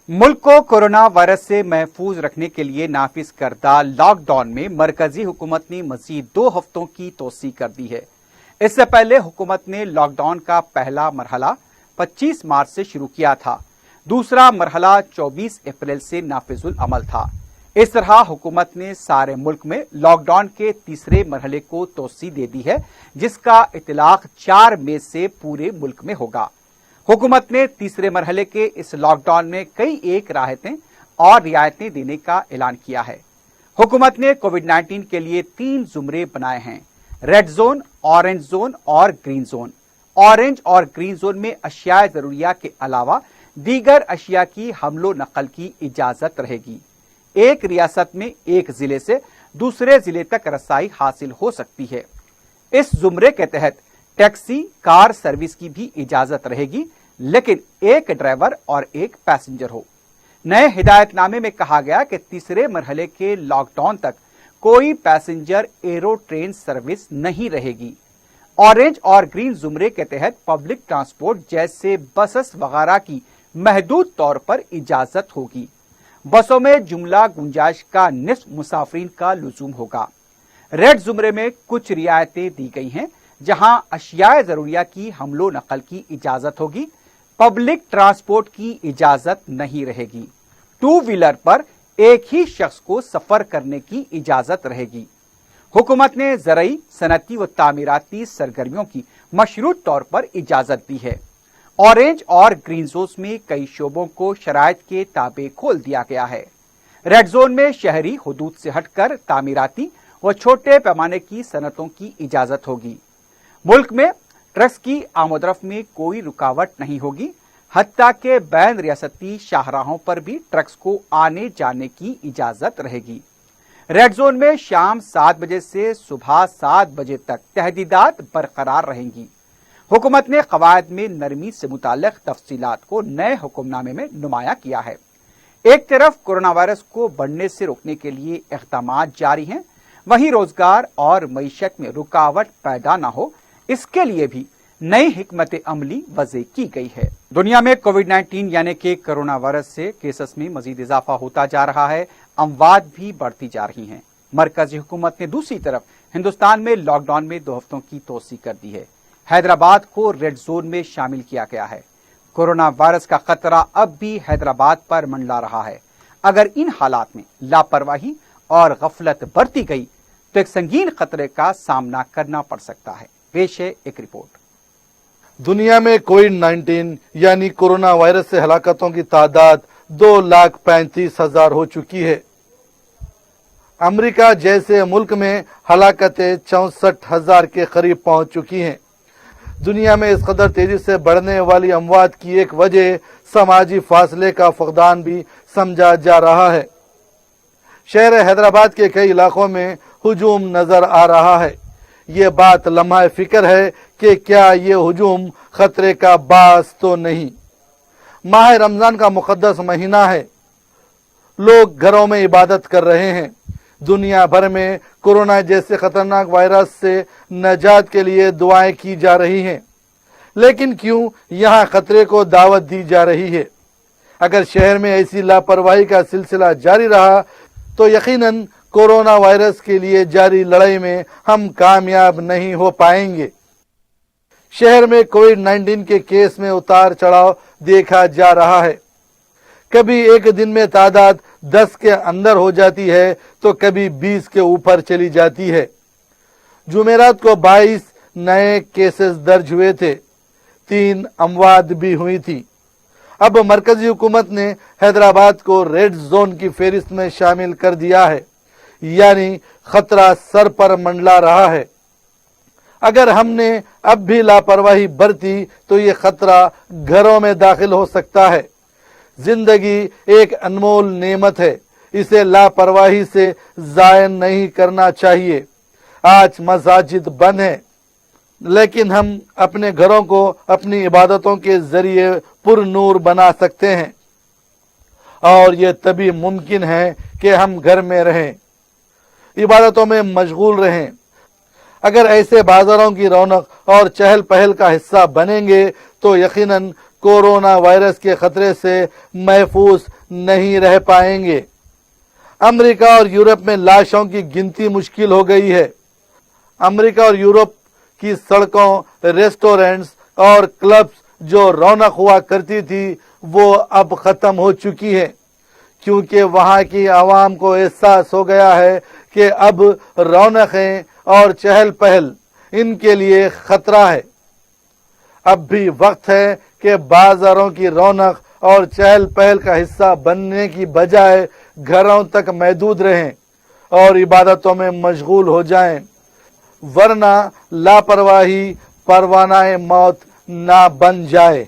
मुल्क को corona virus से महफूज रखने के लिए नाफिज करदा लॉकडाउन में मरकजी हुकूमत ने मजीद 2 हफ्तों की तोसी कर दी है। इससे पहले हुकूमत ने लॉकडाउन का पहला मरहला 25 मार्च से शुरू किया था। दूसरा मरहला 24 अप्रैल से नाफिजुल अमल था। इस तरह हुकूमत ने सारे मुल्क में लॉकडाउन के तीसरे मरहले को तोसी दे दी है, जिसका इतलाक 4 मई से पूरे मुल्क में होगा। हुकूमत ने तीसरे मरहले के इस लॉकडाउन में कई एक राहतें और रियायतें देने का ऐलान किया है। हुकूमत ने कोविड-19 के लिए 3 जुमरे बनाए हैं: रेड जोन, ऑरेंज जोन और ग्रीन जोन। ऑरेंज और ग्रीन जोन में अशिया जरूरिया के अलावा दीगर अशिया की हमलो नकल की इजाजत रहेगी। एक रियासत में एक जिले से दूसरे जिले तक रसाई हासिल हो सकती है। इस जुमरे के तहत टैक्सी, कार सर्विस की भी इजाजत रहेगी, लेकिन एक ड्राइवर और एक पैसेंजर हो। नए हिदायतनामे में कहा गया कि तीसरे मरहले के लॉकडाउन तक कोई पैसेंजर एरो ट्रेन सर्विस नहीं रहेगी। ऑरेंज और ग्रीन जुमरे के तहत पब्लिक ट्रांसपोर्ट जैसे बसेस वगैरह की महदूद तौर पर इजाजत होगी। बसों में जुमला गुंजाइश का निस्फ मुसाफिरीन का लुजूम होगा। रेड जुमरे में कुछ रियायतें दी गई हैं, जहां अशिया जरूरिया की हमलो नकल की इजाजत होगी। पब्लिक ट्रांसपोर्ट की इजाजत नहीं रहेगी। 2 व्हीलर पर एक ही शख्स को सफर करने की इजाजत रहेगी। हुकूमत ने ज़रई, सनती व तामीराती सरगर्मियों की मशरूत तौर पर इजाजत दी है। ऑरेंज और ग्रीन जोन में कई शोबों को शराइत के ताबे खोल दिया गया है। रेड जोन में शहरी हुदूद से हटकर तामीराती व छोटे पैमाने की सनतों की इजाजत होगी। मुल्क में ट्रक्स की आमदरफ्त में कोई रुकावट नहीं होगी। हत्ता के बैन रियासती शाहराहों पर भी ट्रक्स को आने जाने की इजाजत रहेगी। रेड जोन में शाम 7 बजे से सुबह 7 बजे तक तहदीदात बरकरार रहेंगी। हुकूमत ने कवायद में नरमी से मुताल्लिक तफसीलात को नए हुक्मनामे में नुमाया किया है। एक तरफ कोरोना वायरस को बढ़ने से रोकने के लिए इक़दामात जारी हैं, वहीं रोजगार और मईशत में रुकावट पैदा न हो, इसके लिए भी नई हिकमत अमली वज़े की गई है। दुनिया में कोविड-19 यानी कि कोरोना वायरस से केसेस में मजीद इजाफा होता जा रहा है। अमवात भी बढ़ती जा रही हैं। मरकजी हुकूमत ने दूसरी तरफ हिंदुस्तान में लॉकडाउन में 2 हफ्तों की तोसी कर दी है। हैदराबाद को रेड जोन में शामिल किया गया है। कोरोना वायरस का खतरा अब भी हैदराबाद पर मंडला रहा है। अगर इन हालात में लापरवाही और गफलत बरती गई तो एक संगीन खतरे का सामना करना पड़ सकता है। पेश है एक रिपोर्ट। दुनिया में कोविड-19 यानी कोरोना वायरस से हलाकतों की तादाद 2,35,000 हो चुकी है। अमेरिका जैसे मुल्क में हलाकतें 64,000 के करीब पहुंच चुकी हैं। दुनिया में इस कदर तेजी से बढ़ने वाली अमवात की एक वजह समाजी फासले का फकदान भी समझा जा रहा है। शहर हैदराबाद के कई इलाकों में हुजूम नजर आ रहा है। ये बात लम्हा फिक्र है कि क्या ये हुजूम खतरे का बास तो नहीं। माह रमजान का मुकद्दस महीना है। लोग घरों में इबादत कर रहे हैं। दुनिया भर में कोरोना जैसे खतरनाक वायरस से नजात के लिए दुआएं की जा रही हैं, लेकिन क्यों यहाँ खतरे को दावत दी जा रही है? अगर शहर में ऐसी लापरवाही का सिलसिला जारी रहा तो यकीनन कोरोना वायरस के लिए जारी लड़ाई में हम कामयाब नहीं हो पाएंगे। शहर में कोविड-19 के केस में उतार चढ़ाव देखा जा रहा है। कभी एक दिन में तादाद 10 के अंदर हो जाती है तो कभी 20 के ऊपर चली जाती है। जुमेरात को 22 नए केसेस दर्ज हुए थे। 3 अमवात भी हुई थी। अब मरकजी हुकूमत ने हैदराबाद को रेड जोन की फेरिस्त में शामिल कर दिया है, यानी खतरा सर पर मंडला रहा है। अगर हमने अब भी लापरवाही बरती तो ये खतरा घरों में दाखिल हो सकता है। जिंदगी एक अनमोल नेमत है, इसे लापरवाही से जाया नहीं करना चाहिए। आज मसाजिद बंद हैं, लेकिन हम अपने घरों को अपनी इबादतों के जरिए पुरनूर बना सकते हैं, और ये तभी मुमकिन है कि हम घर में रहें, इबादतों में मशगूल रहें। अगर ऐसे बाजारों की रौनक और चहल पहल का हिस्सा बनेंगे तो यकीनन कोरोना वायरस के खतरे से महफूज नहीं रह पाएंगे। अमेरिका और यूरोप में लाशों की गिनती मुश्किल हो गई है। अमेरिका और यूरोप की सड़कों, रेस्टोरेंट्स और क्लब्स जो रौनक हुआ करती थी वो अब खत्म हो चुकी है, क्योंकि वहां की आवाम को एहसास हो गया है कि अब रौनकें और चहल पहल इनके लिए खतरा है। अब भी वक्त है कि बाजारों की रौनक और चहल पहल का हिस्सा बनने की बजाय घरों तक महदूद रहें और इबादतों में मशगूल हो जाएं, वरना लापरवाही परवानाए मौत ना बन जाए।